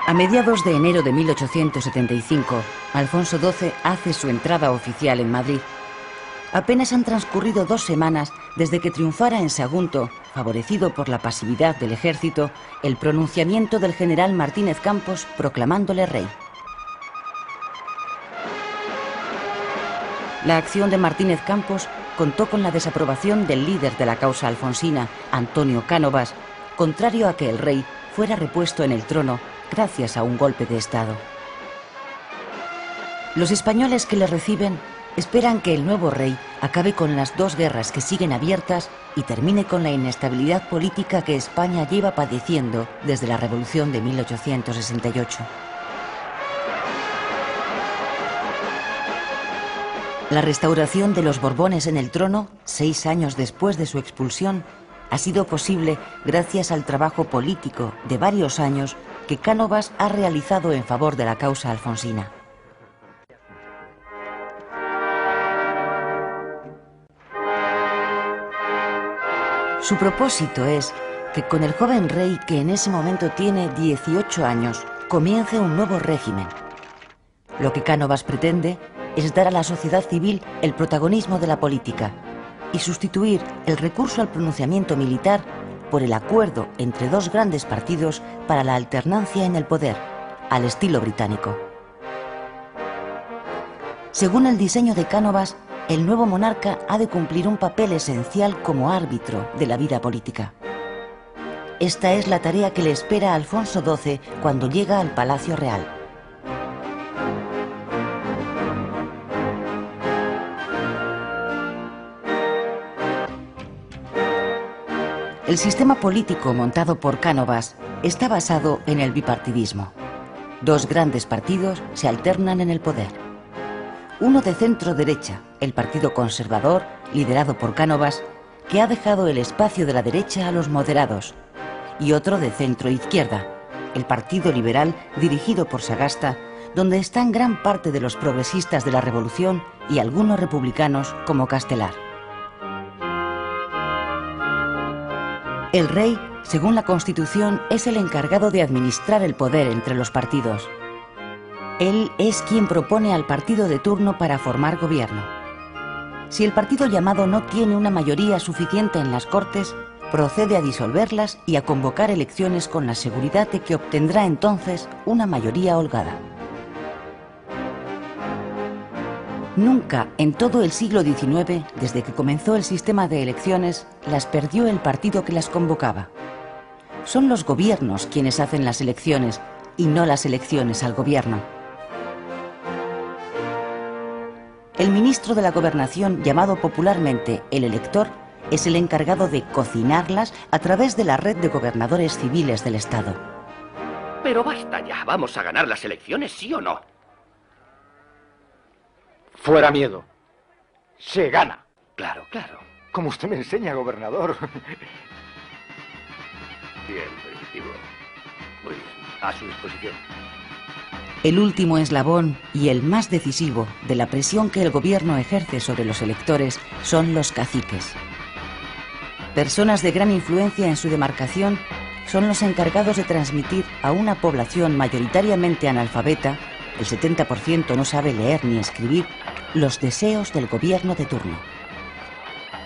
A mediados de enero de 1875, Alfonso XII hace su entrada oficial en Madrid. Apenas han transcurrido 2 semanas desde que triunfara en Sagunto, favorecido por la pasividad del ejército, el pronunciamiento del general Martínez Campos proclamándole rey. La acción de Martínez Campos contó con la desaprobación del líder de la causa alfonsina, Antonio Cánovas, contrario a que el rey fuera repuesto en el trono gracias a un golpe de Estado. Los españoles que le reciben esperan que el nuevo rey acabe con las 2 guerras que siguen abiertas y termine con la inestabilidad política que España lleva padeciendo desde la Revolución de 1868. La restauración de los Borbones en el trono, 6 años después de su expulsión, ha sido posible gracias al trabajo político de varios años que Cánovas ha realizado en favor de la causa alfonsina. Su propósito es que con el joven rey, que en ese momento tiene 18 años, comience un nuevo régimen. Lo que Cánovas pretende es dar a la sociedad civil el protagonismo de la política y sustituir el recurso al pronunciamiento militar por el acuerdo entre 2 grandes partidos para la alternancia en el poder, al estilo británico. Según el diseño de Cánovas, el nuevo monarca ha de cumplir un papel esencial como árbitro de la vida política. Esta es la tarea que le espera a Alfonso XII cuando llega al Palacio Real. El sistema político montado por Cánovas está basado en el bipartidismo. 2 grandes partidos se alternan en el poder. Uno de centro-derecha, el Partido Conservador, liderado por Cánovas, que ha dejado el espacio de la derecha a los moderados, y otro de centro-izquierda, el Partido Liberal, dirigido por Sagasta, donde están gran parte de los progresistas de la Revolución y algunos republicanos como Castelar. El rey, según la Constitución, es el encargado de administrar el poder entre los partidos. Él es quien propone al partido de turno para formar gobierno. Si el partido llamado no tiene una mayoría suficiente en las Cortes, procede a disolverlas y a convocar elecciones con la seguridad de que obtendrá entonces una mayoría holgada. Nunca en todo el siglo XIX, desde que comenzó el sistema de elecciones, las perdió el partido que las convocaba. Son los gobiernos quienes hacen las elecciones y no las elecciones al gobierno. El ministro de la Gobernación, llamado popularmente el elector, es el encargado de cocinarlas a través de la red de gobernadores civiles del Estado. Pero basta ya, ¿vamos a ganar las elecciones, sí o no? Fuera miedo. Se gana. Claro, claro. Como usted me enseña, gobernador. Bien, primitivo. Muy bien. A su disposición. El último eslabón y el más decisivo de la presión que el gobierno ejerce sobre los electores son los caciques. Personas de gran influencia en su demarcación son los encargados de transmitir a una población mayoritariamente analfabeta, el 70% no sabe leer ni escribir, los deseos del gobierno de turno.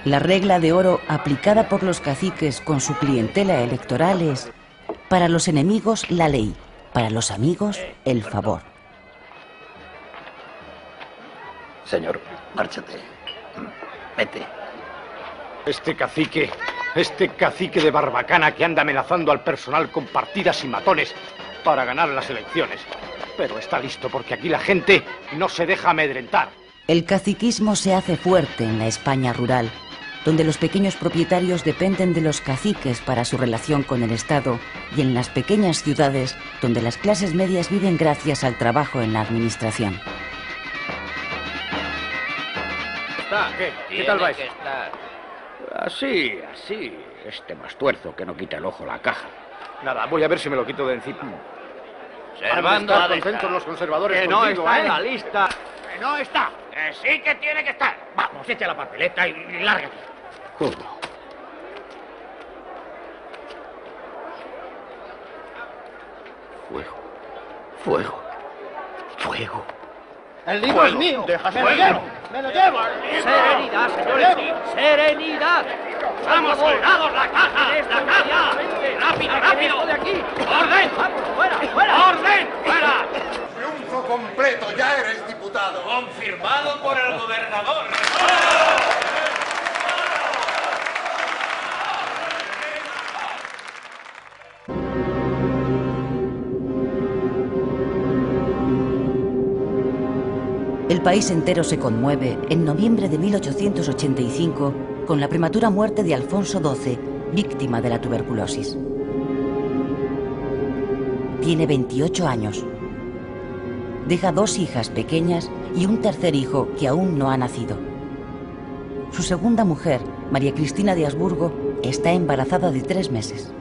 La regla de oro aplicada por los caciques con su clientela electoral es: para los enemigos la ley, para los amigos el favor. Señor, márchate. Vete. Este cacique de Barbacana que anda amenazando al personal con partidas y matones para ganar las elecciones. Pero está listo porque aquí la gente no se deja amedrentar. El caciquismo se hace fuerte en la España rural, donde los pequeños propietarios dependen de los caciques para su relación con el Estado, y en las pequeñas ciudades, donde las clases medias viven gracias al trabajo en la administración. ¿Qué tal vais? Así. Este más tuerzo que no quita el ojo a la caja. Nada, voy a ver si me lo quito de encima. Servando Van a estar contentos los conservadores que no contigo, está ¿eh? en la lista. ¡Que no está! ¡Que sí que tiene que estar! Vamos, echa la papeleta y lárgate. Fuego. Fuego. Fuego. ¡El libro es mío! ¡Me lo llevo! ¡Me lo llevo! Serenidad, señores. Serenidad. ¡Vamos, soldados! ¡La caja! ¡La caja! ¡Rápido, rápido! de aquí! ¡Orden! ¡Fuera, fuera! ¡Orden! ¡Fuera! Triunfo completo, ya eres diputado. Confirmado por el gobernador. El país entero se conmueve en noviembre de 1885 con la prematura muerte de Alfonso XII, víctima de la tuberculosis. Tiene 28 años. Deja 2 hijas pequeñas y un tercer hijo que aún no ha nacido. Su segunda mujer, María Cristina de Habsburgo, está embarazada de 3 meses.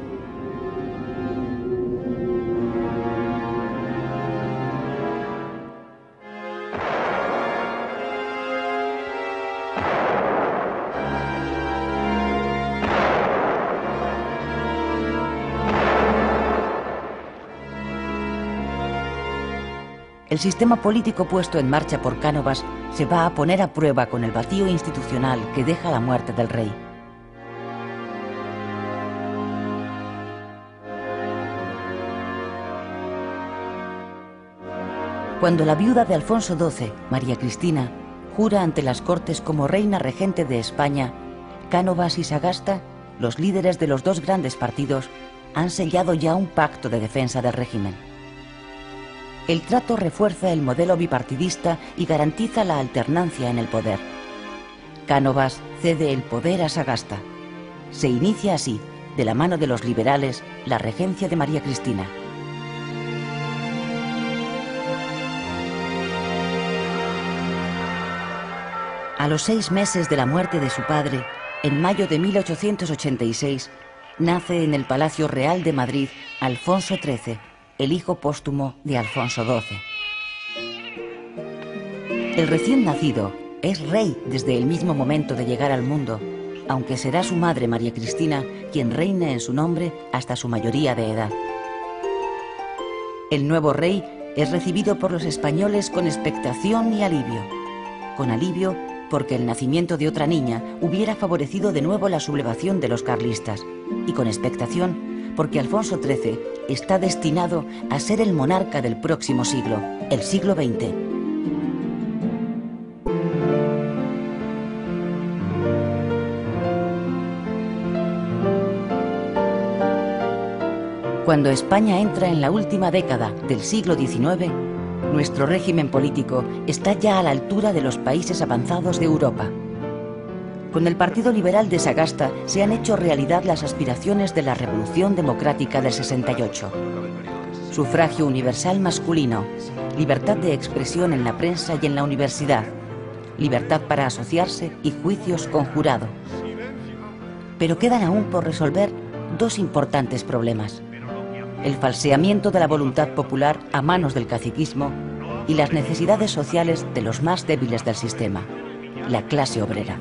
El sistema político puesto en marcha por Cánovas se va a poner a prueba con el vacío institucional que deja la muerte del rey. Cuando la viuda de Alfonso XII, María Cristina, jura ante las Cortes como reina regente de España, Cánovas y Sagasta, los líderes de los 2 grandes partidos, han sellado ya un pacto de defensa del régimen. El trato refuerza el modelo bipartidista y garantiza la alternancia en el poder. Cánovas cede el poder a Sagasta. Se inicia así, de la mano de los liberales, la regencia de María Cristina. A los 6 meses de la muerte de su padre, en mayo de 1886, nace en el Palacio Real de Madrid Alfonso XIII, el hijo póstumo de Alfonso XII. El recién nacido es rey desde el mismo momento de llegar al mundo, aunque será su madre María Cristina quien reine en su nombre hasta su mayoría de edad. El nuevo rey es recibido por los españoles con expectación y alivio. Con alivio porque el nacimiento de otra niña hubiera favorecido de nuevo la sublevación de los carlistas, y con expectación porque Alfonso XIII está destinado a ser el monarca del próximo siglo, el siglo XX. Cuando España entra en la última década del siglo XIX, nuestro régimen político está ya a la altura de los países avanzados de Europa. Con el Partido Liberal de Sagasta se han hecho realidad las aspiraciones de la Revolución Democrática del 68. Sufragio universal masculino, libertad de expresión en la prensa y en la universidad, libertad para asociarse y juicios con jurado. Pero quedan aún por resolver 2 importantes problemas: el falseamiento de la voluntad popular a manos del caciquismo y las necesidades sociales de los más débiles del sistema, la clase obrera.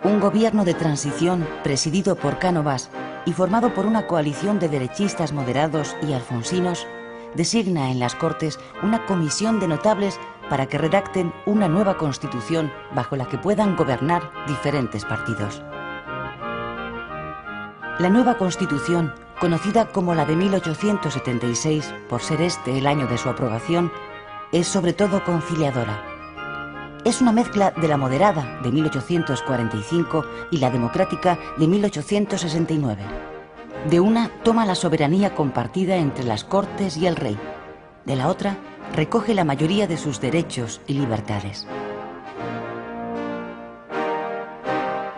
Un gobierno de transición presidido por Cánovas y formado por una coalición de derechistas moderados y alfonsinos designa en las Cortes una comisión de notables para que redacten una nueva constitución bajo la que puedan gobernar diferentes partidos. La nueva constitución, conocida como la de 1876 por ser este el año de su aprobación, es sobre todo conciliadora. Es una mezcla de la moderada de 1845 y la democrática de 1869. De una toma la soberanía compartida entre las Cortes y el rey. De la otra recoge la mayoría de sus derechos y libertades.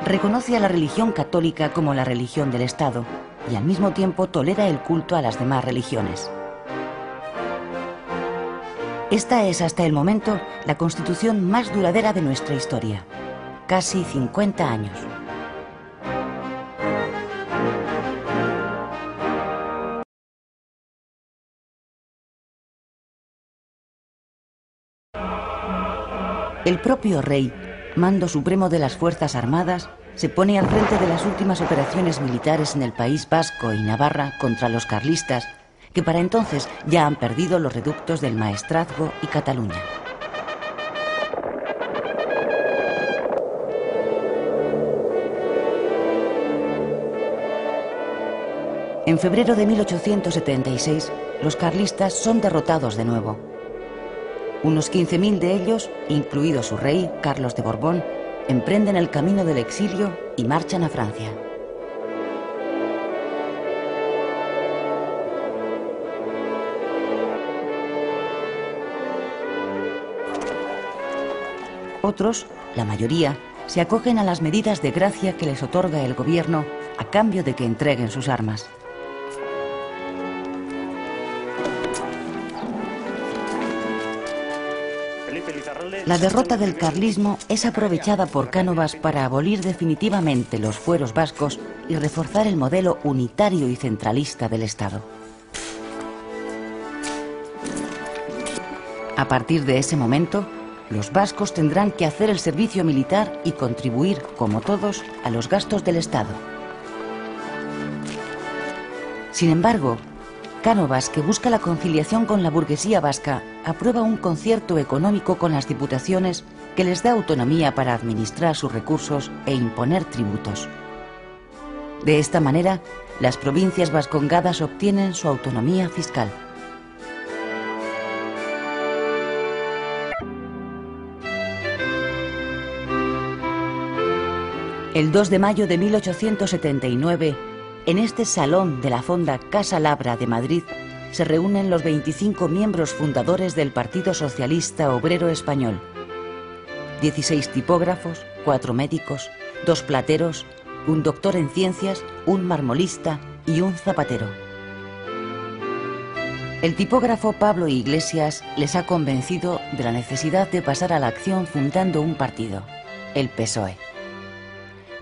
Reconoce a la religión católica como la religión del Estado y al mismo tiempo tolera el culto a las demás religiones. Esta es hasta el momento la constitución más duradera de nuestra historia. Casi 50 años. El propio rey mando supremo de las Fuerzas Armadas, se pone al frente de las últimas operaciones militares en el País Vasco y Navarra contra los carlistas, que para entonces ya han perdido los reductos del Maestrazgo y Cataluña. En febrero de 1876, los carlistas son derrotados de nuevo. Unos 15.000 de ellos, incluido su rey, Carlos de Borbón, emprenden el camino del exilio y marchan a Francia. Otros, la mayoría, se acogen a las medidas de gracia que les otorga el gobierno a cambio de que entreguen sus armas. La derrota del carlismo es aprovechada por Cánovas para abolir definitivamente los fueros vascos y reforzar el modelo unitario y centralista del Estado. A partir de ese momento, los vascos tendrán que hacer el servicio militar y contribuir, como todos, a los gastos del Estado. Sin embargo, Cánovas, que busca la conciliación con la burguesía vasca, aprueba un concierto económico con las diputaciones que les da autonomía para administrar sus recursos e imponer tributos. De esta manera, las provincias vascongadas obtienen su autonomía fiscal. El 2 de mayo de 1879, en este salón de la Fonda Casa Labra de Madrid, se reúnen los 25 miembros fundadores del Partido Socialista Obrero Español. 16 tipógrafos, 4 médicos, 2 plateros, un doctor en ciencias, un marmolista y un zapatero. El tipógrafo Pablo Iglesias les ha convencido de la necesidad de pasar a la acción fundando un partido, el PSOE.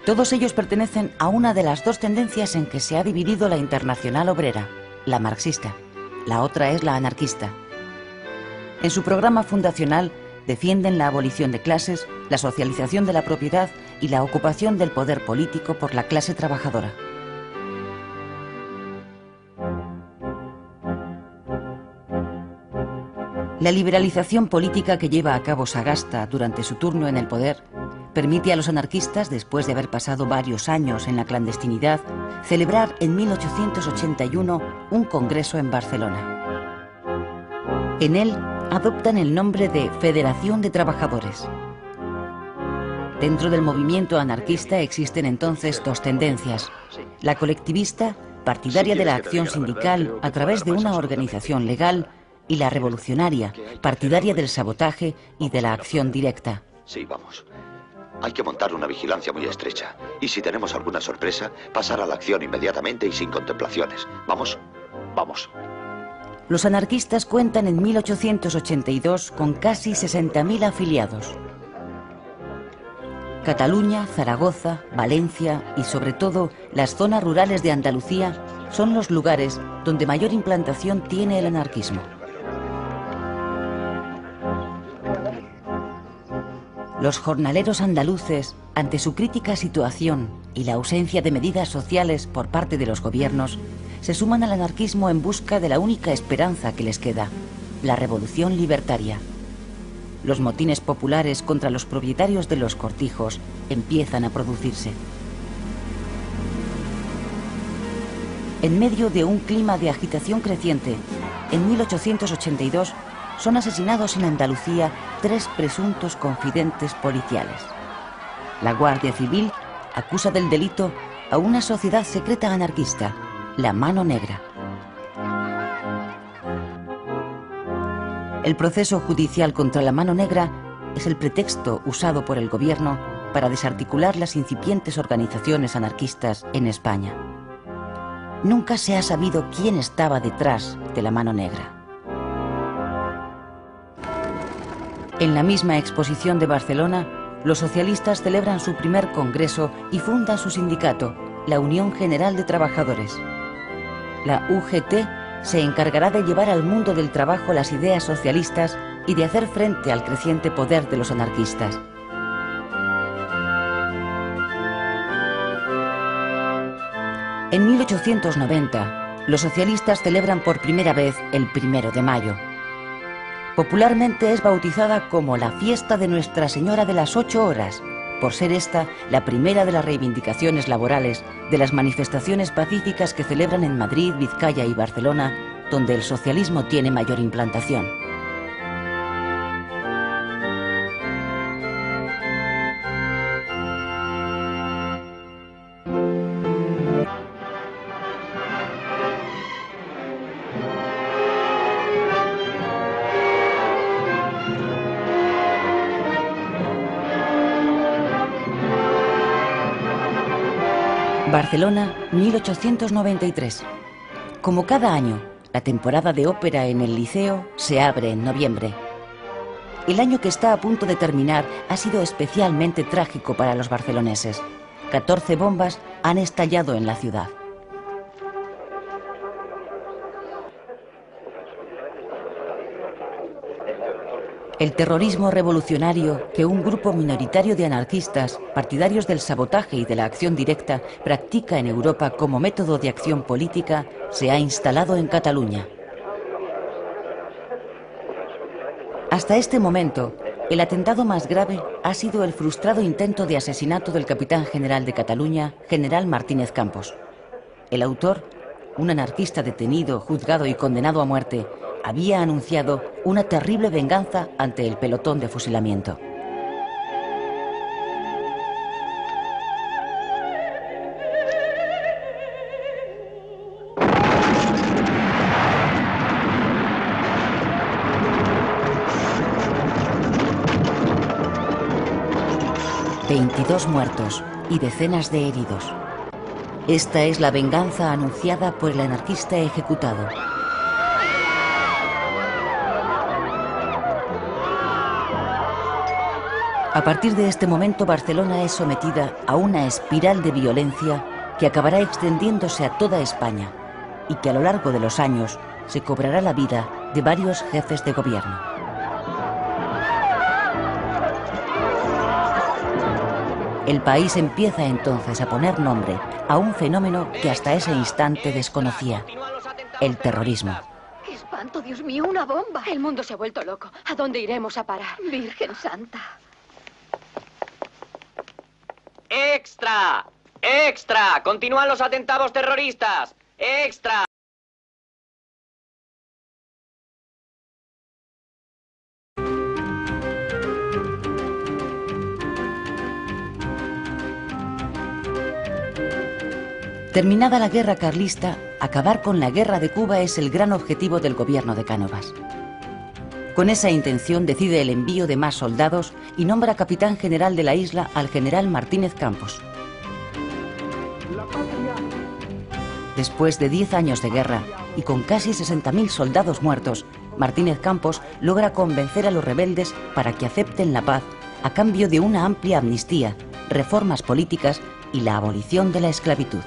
Todos ellos pertenecen a una de las dos tendencias en que se ha dividido la Internacional Obrera, la marxista. La otra es la anarquista. En su programa fundacional defienden la abolición de clases, la socialización de la propiedad y la ocupación del poder político por la clase trabajadora. La liberalización política que lleva a cabo Sagasta durante su turno en el poder permite a los anarquistas, después de haber pasado varios años en la clandestinidad, celebrar en 1881 un congreso en Barcelona. En él adoptan el nombre de Federación de Trabajadores. Dentro del movimiento anarquista existen entonces dos tendencias: la colectivista, partidaria de la acción sindical a través de una organización legal, y la revolucionaria, partidaria del sabotaje y de la acción directa. Sí, vamos. Hay que montar una vigilancia muy estrecha. Y si tenemos alguna sorpresa, pasar a la acción inmediatamente y sin contemplaciones. ¿Vamos? Vamos. Los anarquistas cuentan en 1882 con casi 60.000 afiliados. Cataluña, Zaragoza, Valencia y sobre todo las zonas rurales de Andalucía son los lugares donde mayor implantación tiene el anarquismo. Los jornaleros andaluces, ante su crítica situación y la ausencia de medidas sociales por parte de los gobiernos, se suman al anarquismo en busca de la única esperanza que les queda, la revolución libertaria. Los motines populares contra los propietarios de los cortijos empiezan a producirse. En medio de un clima de agitación creciente, en 1882 son asesinados en Andalucía 3 presuntos confidentes policiales. La Guardia Civil acusa del delito a una sociedad secreta anarquista, la Mano Negra. El proceso judicial contra la Mano Negra es el pretexto usado por el gobierno para desarticular las incipientes organizaciones anarquistas en España. Nunca se ha sabido quién estaba detrás de la Mano Negra. En la misma exposición de Barcelona, los socialistas celebran su primer congreso y fundan su sindicato, la Unión General de Trabajadores. La UGT se encargará de llevar al mundo del trabajo las ideas socialistas y de hacer frente al creciente poder de los anarquistas. En 1890, los socialistas celebran por primera vez el 1 de mayo. Popularmente es bautizada como la fiesta de Nuestra Señora de las 8 horas, por ser esta la primera de las reivindicaciones laborales de las manifestaciones pacíficas que celebran en Madrid, Vizcaya y Barcelona, donde el socialismo tiene mayor implantación. Barcelona, 1893. Como cada año, la temporada de ópera en el Liceo se abre en noviembre. El año que está a punto de terminar ha sido especialmente trágico para los barceloneses. 14 bombas han estallado en la ciudad. El terrorismo revolucionario que un grupo minoritario de anarquistas, partidarios del sabotaje y de la acción directa, practica en Europa como método de acción política, se ha instalado en Cataluña. Hasta este momento, el atentado más grave ha sido el frustrado intento de asesinato del capitán general de Cataluña, general Martínez Campos. El autor, un anarquista detenido, juzgado y condenado a muerte, había anunciado una terrible venganza ante el pelotón de fusilamiento. ...22 muertos y decenas de heridos. Esta es la venganza anunciada por el anarquista ejecutado. A partir de este momento, Barcelona es sometida a una espiral de violencia que acabará extendiéndose a toda España y que a lo largo de los años se cobrará la vida de varios jefes de gobierno. El país empieza entonces a poner nombre a un fenómeno que hasta ese instante desconocía: el terrorismo. ¡Qué espanto, Dios mío! ¡Una bomba! El mundo se ha vuelto loco. ¿A dónde iremos a parar? Virgen Santa. ¡Extra! ¡Extra! ¡Continúan los atentados terroristas! ¡Extra! Terminada la guerra carlista, acabar con la guerra de Cuba es el gran objetivo del gobierno de Cánovas. Con esa intención decide el envío de más soldados y nombra capitán general de la isla al general Martínez Campos. Después de 10 años de guerra y con casi 60.000 soldados muertos, Martínez Campos logra convencer a los rebeldes para que acepten la paz a cambio de una amplia amnistía, reformas políticas y la abolición de la esclavitud.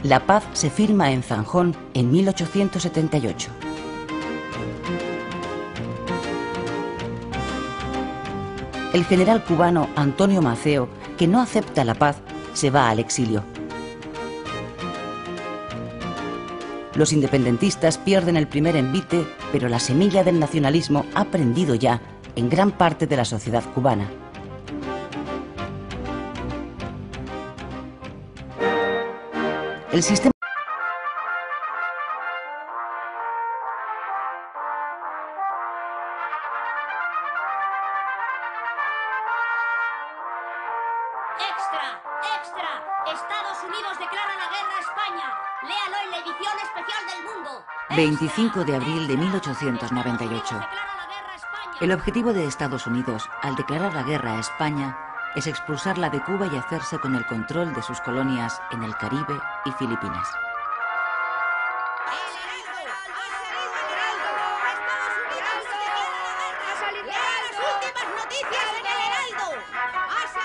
La paz se firma en Zanjón en 1878. El general cubano Antonio Maceo, que no acepta la paz, se va al exilio. Los independentistas pierden el primer envite, pero la semilla del nacionalismo ha prendido ya en gran parte de la sociedad cubana. El sistema ¡Extra! ¡Extra! Estados Unidos declara la guerra a España. Léalo en la edición especial del mundo. 25 de abril de 1898. El objetivo de Estados Unidos, al declarar la guerra a España, es expulsarla de Cuba y hacerse con el control de sus colonias en el Caribe y Filipinas.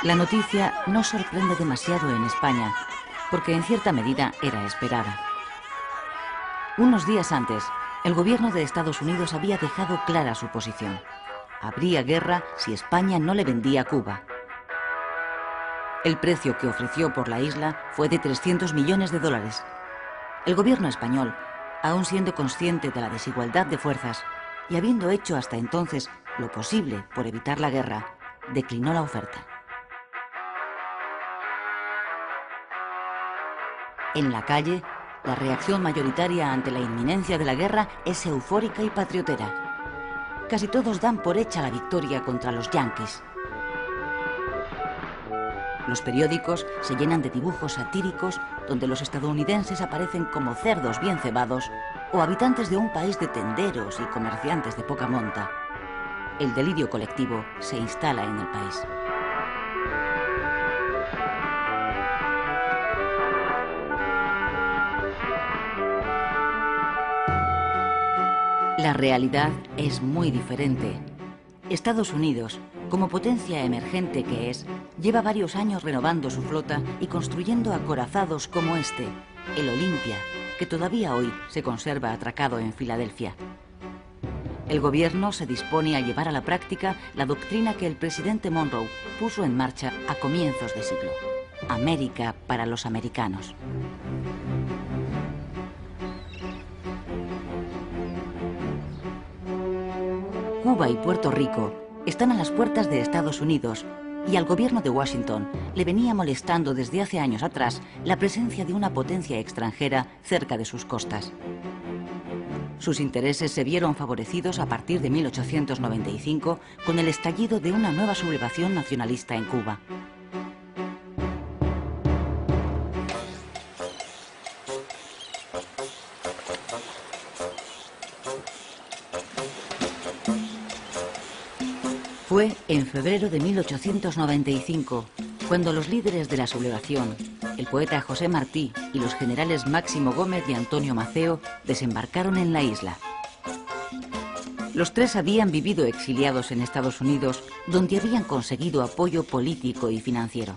La noticia no sorprende demasiado en España, porque en cierta medida era esperada. Unos días antes, el gobierno de Estados Unidos había dejado clara su posición. Habría guerra si España no le vendía Cuba. El precio que ofreció por la isla fue de 300 millones de dólares. El gobierno español, aún siendo consciente de la desigualdad de fuerzas y habiendo hecho hasta entonces lo posible por evitar la guerra, declinó la oferta. En la calle, la reacción mayoritaria ante la inminencia de la guerra es eufórica y patriotera. Casi todos dan por hecha la victoria contra los yanquis. Los periódicos se llenan de dibujos satíricos donde los estadounidenses aparecen como cerdos bien cebados o habitantes de un país de tenderos y comerciantes de poca monta. El delirio colectivo se instala en el país. La realidad es muy diferente. Estados Unidos, como potencia emergente que es, lleva varios años renovando su flota y construyendo acorazados como este, el Olympia, que todavía hoy se conserva atracado en Filadelfia. El gobierno se dispone a llevar a la práctica la doctrina que el presidente Monroe puso en marcha a comienzos de siglo: América para los americanos. Cuba y Puerto Rico están a las puertas de Estados Unidos y al gobierno de Washington le venía molestando desde hace años atrás la presencia de una potencia extranjera cerca de sus costas. Sus intereses se vieron favorecidos a partir de 1895 con el estallido de una nueva sublevación nacionalista en Cuba. Fue en febrero de 1895 cuando los líderes de la sublevación, el poeta José Martí y los generales Máximo Gómez y Antonio Maceo, desembarcaron en la isla. Los tres habían vivido exiliados en Estados Unidos, donde habían conseguido apoyo político y financiero.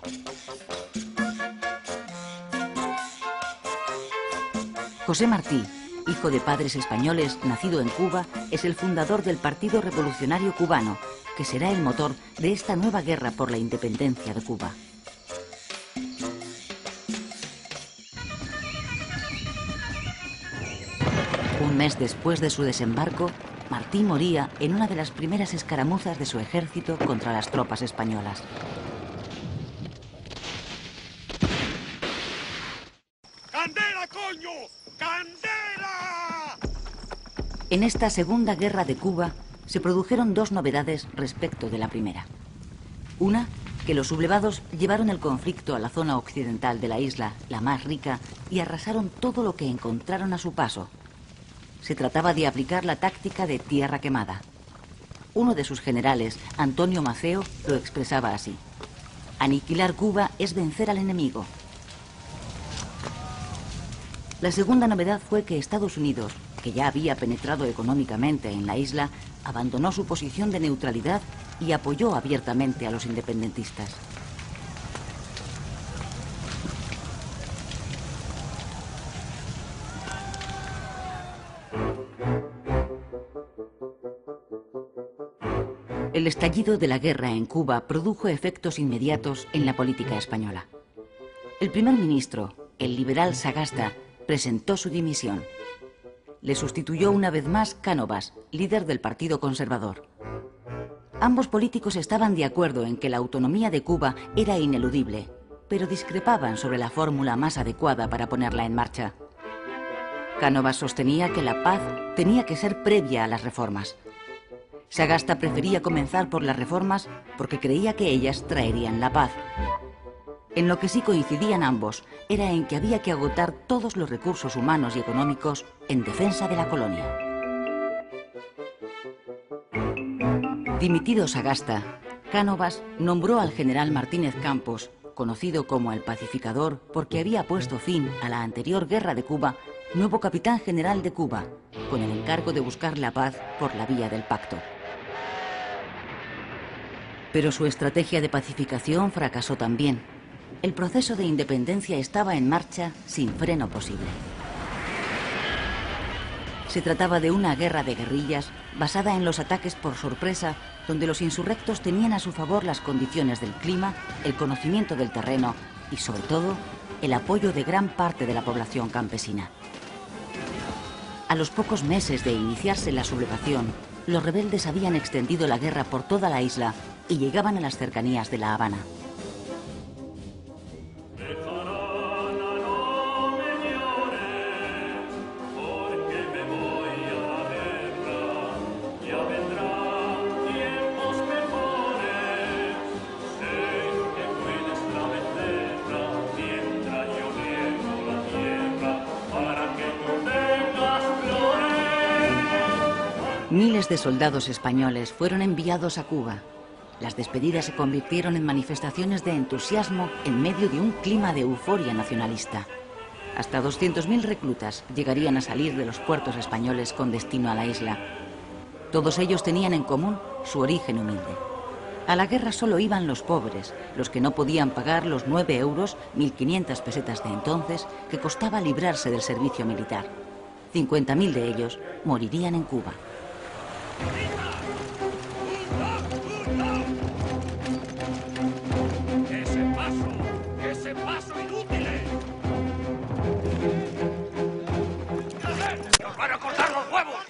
José Martí, hijo de padres españoles, nacido en Cuba, es el fundador del Partido Revolucionario Cubano, que será el motor de esta nueva guerra por la independencia de Cuba. Un mes después de su desembarco, Martí moría en una de las primeras escaramuzas de su ejército contra las tropas españolas. ¡Candela, coño! ¡Candela! En esta segunda guerra de Cuba se produjeron dos novedades respecto de la primera. Una, que los sublevados llevaron el conflicto a la zona occidental de la isla, la más rica, y arrasaron todo lo que encontraron a su paso. Se trataba de aplicar la táctica de tierra quemada. Uno de sus generales, Antonio Maceo, lo expresaba así: aniquilar Cuba es vencer al enemigo. La segunda novedad fue que Estados Unidos, que ya había penetrado económicamente en la isla, abandonó su posición de neutralidad y apoyó abiertamente a los independentistas. El estallido de la guerra en Cuba produjo efectos inmediatos en la política española. El primer ministro, el liberal Sagasta, presentó su dimisión. Le sustituyó una vez más Cánovas, líder del Partido Conservador. Ambos políticos estaban de acuerdo en que la autonomía de Cuba era ineludible, pero discrepaban sobre la fórmula más adecuada para ponerla en marcha. Cánovas sostenía que la paz tenía que ser previa a las reformas. Sagasta prefería comenzar por las reformas porque creía que ellas traerían la paz. En lo que sí coincidían ambos era en que había que agotar todos los recursos humanos y económicos en defensa de la colonia. Dimitido Sagasta, Cánovas nombró al general Martínez Campos, conocido como el pacificador porque había puesto fin a la anterior guerra de Cuba, nuevo capitán general de Cuba, con el encargo de buscar la paz por la vía del pacto. Pero su estrategia de pacificación fracasó también. El proceso de independencia estaba en marcha sin freno posible. Se trataba de una guerra de guerrillas basada en los ataques por sorpresa, donde los insurrectos tenían a su favor las condiciones del clima, el conocimiento del terreno y, sobre todo, el apoyo de gran parte de la población campesina. A los pocos meses de iniciarse la sublevación, los rebeldes habían extendido la guerra por toda la isla y llegaban a las cercanías de La Habana. Miles de soldados españoles fueron enviados a Cuba. Las despedidas se convirtieron en manifestaciones de entusiasmo en medio de un clima de euforia nacionalista. Hasta 200.000 reclutas llegarían a salir de los puertos españoles con destino a la isla. Todos ellos tenían en común su origen humilde. A la guerra solo iban los pobres, los que no podían pagar los 9 euros, 1.500 pesetas de entonces, que costaba librarse del servicio militar. 50.000 de ellos morirían en Cuba. ¡Ese paso inútiles! ¡Nos van a cortar los huevos!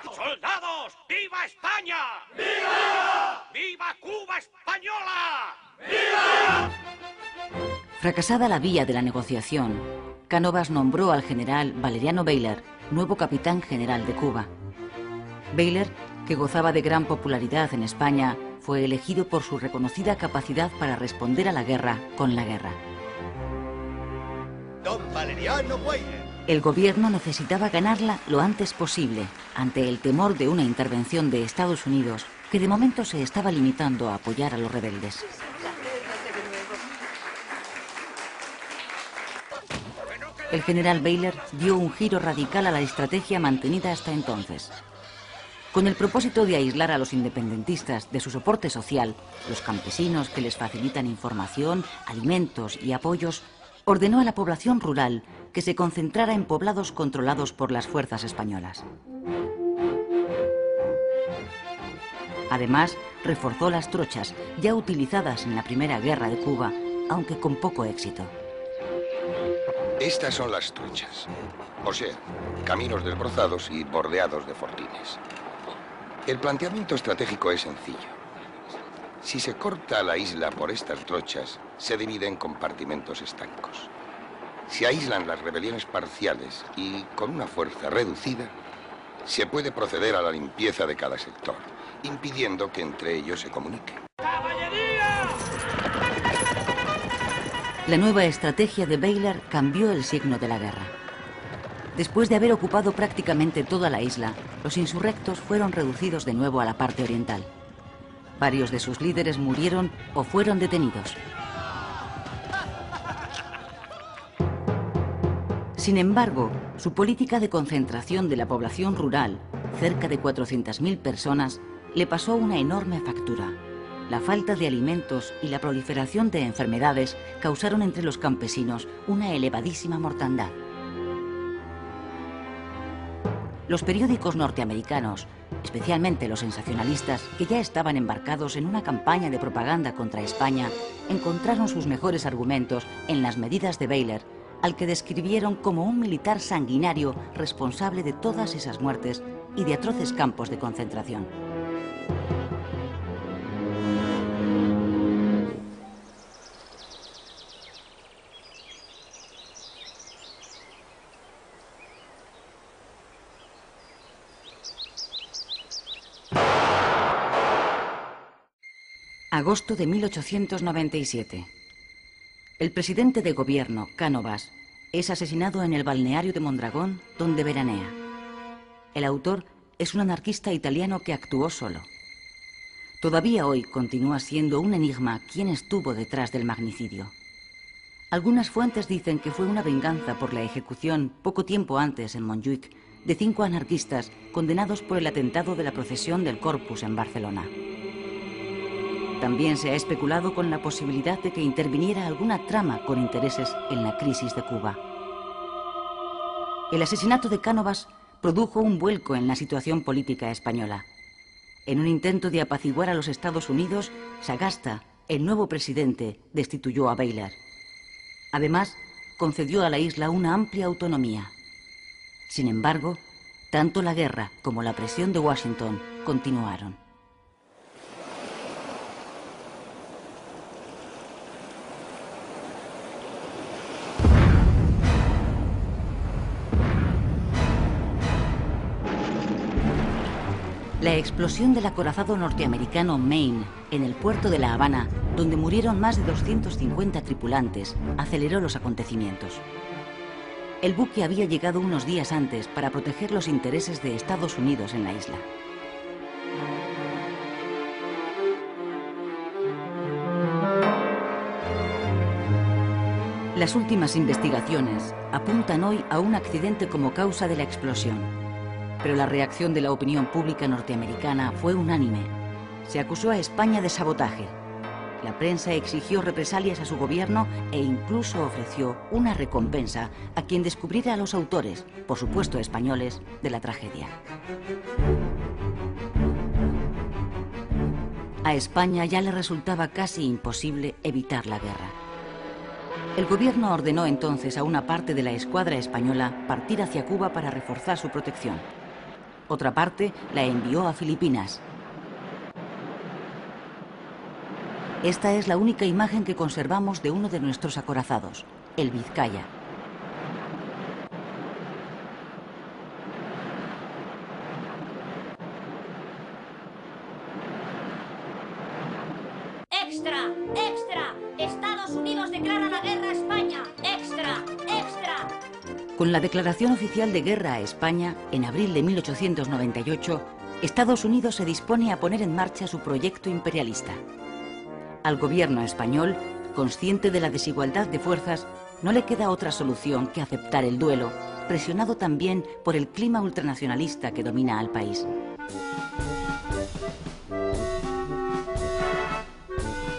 ¡Soldados! ¡Viva España! ¡Viva! ¡Viva Cuba española! ¡Viva! Fracasada la vía de la negociación, Cánovas nombró al general Valeriano Bayler nuevo capitán general de Cuba. Bayler, que gozaba de gran popularidad en España, fue elegido por su reconocida capacidad para responder a la guerra con la guerra. Don Valeriano Bayler. El gobierno necesitaba ganarla lo antes posible, ante el temor de una intervención de Estados Unidos, que de momento se estaba limitando a apoyar a los rebeldes. El general Bayler dio un giro radical a la estrategia mantenida hasta entonces. Con el propósito de aislar a los independentistas de su soporte social, los campesinos que les facilitan información, alimentos y apoyos, ordenó a la población rural que se concentrara en poblados controlados por las fuerzas españolas. Además, reforzó las trochas ya utilizadas en la Primera Guerra de Cuba, aunque con poco éxito. Estas son las trochas, o sea, caminos desbrozados y bordeados de fortines. El planteamiento estratégico es sencillo. Si se corta la isla por estas trochas, se divide en compartimentos estancos. Se aíslan las rebeliones parciales y, con una fuerza reducida, se puede proceder a la limpieza de cada sector, impidiendo que entre ellos se comuniquen. La nueva estrategia de Bayler cambió el signo de la guerra. Después de haber ocupado prácticamente toda la isla, los insurrectos fueron reducidos de nuevo a la parte oriental. Varios de sus líderes murieron o fueron detenidos. Sin embargo, su política de concentración de la población rural, cerca de 400.000 personas, le pasó una enorme factura. La falta de alimentos y la proliferación de enfermedades causaron entre los campesinos una elevadísima mortandad. Los periódicos norteamericanos, especialmente los sensacionalistas, que ya estaban embarcados en una campaña de propaganda contra España, encontraron sus mejores argumentos en las medidas de Bayler, al que describieron como un militar sanguinario responsable de todas esas muertes y de atroces campos de concentración. Agosto de 1897. El presidente de gobierno, Cánovas, es asesinado en el balneario de Mondragón, donde veranea. El autor es un anarquista italiano que actuó solo. Todavía hoy continúa siendo un enigma quién estuvo detrás del magnicidio. Algunas fuentes dicen que fue una venganza por la ejecución, poco tiempo antes en Montjuïc, de 5 anarquistas condenados por el atentado de la procesión del Corpus en Barcelona. También se ha especulado con la posibilidad de que interviniera alguna trama con intereses en la crisis de Cuba. El asesinato de Cánovas produjo un vuelco en la situación política española. En un intento de apaciguar a los Estados Unidos, Sagasta, el nuevo presidente, destituyó a Baylor. Además, concedió a la isla una amplia autonomía. Sin embargo, tanto la guerra como la presión de Washington continuaron. La explosión del acorazado norteamericano Maine en el puerto de La Habana, donde murieron más de 250 tripulantes, aceleró los acontecimientos. El buque había llegado unos días antes para proteger los intereses de Estados Unidos en la isla. Las últimas investigaciones apuntan hoy a un accidente como causa de la explosión. Pero la reacción de la opinión pública norteamericana fue unánime. Se acusó a España de sabotaje. La prensa exigió represalias a su gobierno e incluso ofreció una recompensa a quien descubriera a los autores, por supuesto españoles, de la tragedia. A España ya le resultaba casi imposible evitar la guerra. El gobierno ordenó entonces a una parte de la escuadra española partir hacia Cuba para reforzar su protección. Otra parte la envió a Filipinas. Esta es la única imagen que conservamos de uno de nuestros acorazados, el Vizcaya. ¡Extra! ¡Extra! ¡Estados Unidos declara la guerra a España! ¡Extra! ¡Extra! Con la declaración oficial de guerra a España, en abril de 1898, Estados Unidos se dispone a poner en marcha su proyecto imperialista. Al gobierno español, consciente de la desigualdad de fuerzas, no le queda otra solución que aceptar el duelo, presionado también por el clima ultranacionalista que domina al país.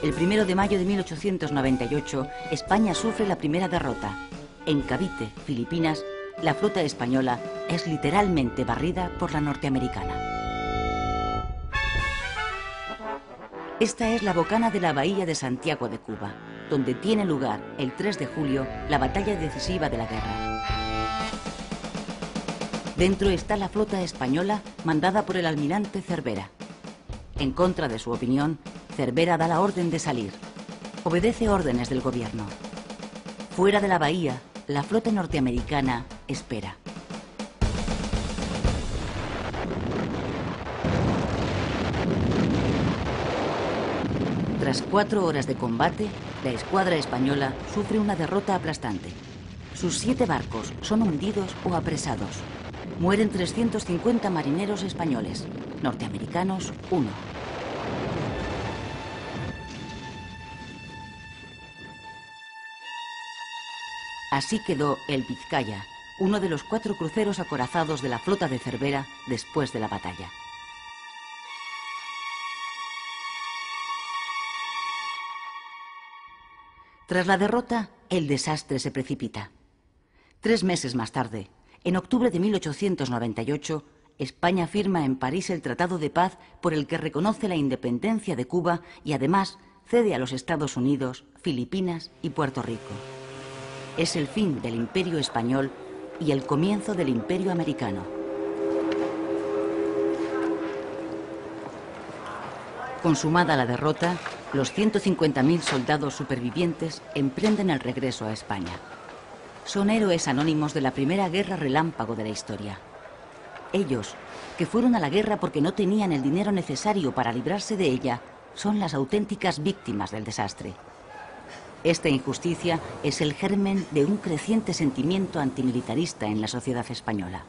El 1 de mayo de 1898, España sufre la primera derrota. En Cavite, Filipinas, la flota española es literalmente barrida por la norteamericana. Esta es la bocana de la bahía de Santiago de Cuba, donde tiene lugar el 3 de julio la batalla decisiva de la guerra. Dentro está la flota española mandada por el almirante Cervera. En contra de su opinión, Cervera da la orden de salir. Obedece órdenes del gobierno. Fuera de la bahía, la flota norteamericana espera. Tras 4 horas de combate, la escuadra española sufre una derrota aplastante. Sus 7 barcos son hundidos o apresados. Mueren 350 marineros españoles, norteamericanos 1. Así quedó el Vizcaya, uno de los 4 cruceros acorazados de la flota de Cervera después de la batalla. Tras la derrota, el desastre se precipita. 3 meses más tarde, en octubre de 1898, España firma en París el Tratado de Paz por el que reconoce la independencia de Cuba y además cede a los Estados Unidos, Filipinas y Puerto Rico. Es el fin del Imperio español y el comienzo del Imperio americano. Consumada la derrota, los 150.000 soldados supervivientes emprenden el regreso a España. Son héroes anónimos de la primera guerra relámpago de la historia. Ellos, que fueron a la guerra porque no tenían el dinero necesario para librarse de ella, son las auténticas víctimas del desastre. Esta injusticia es el germen de un creciente sentimiento antimilitarista en la sociedad española.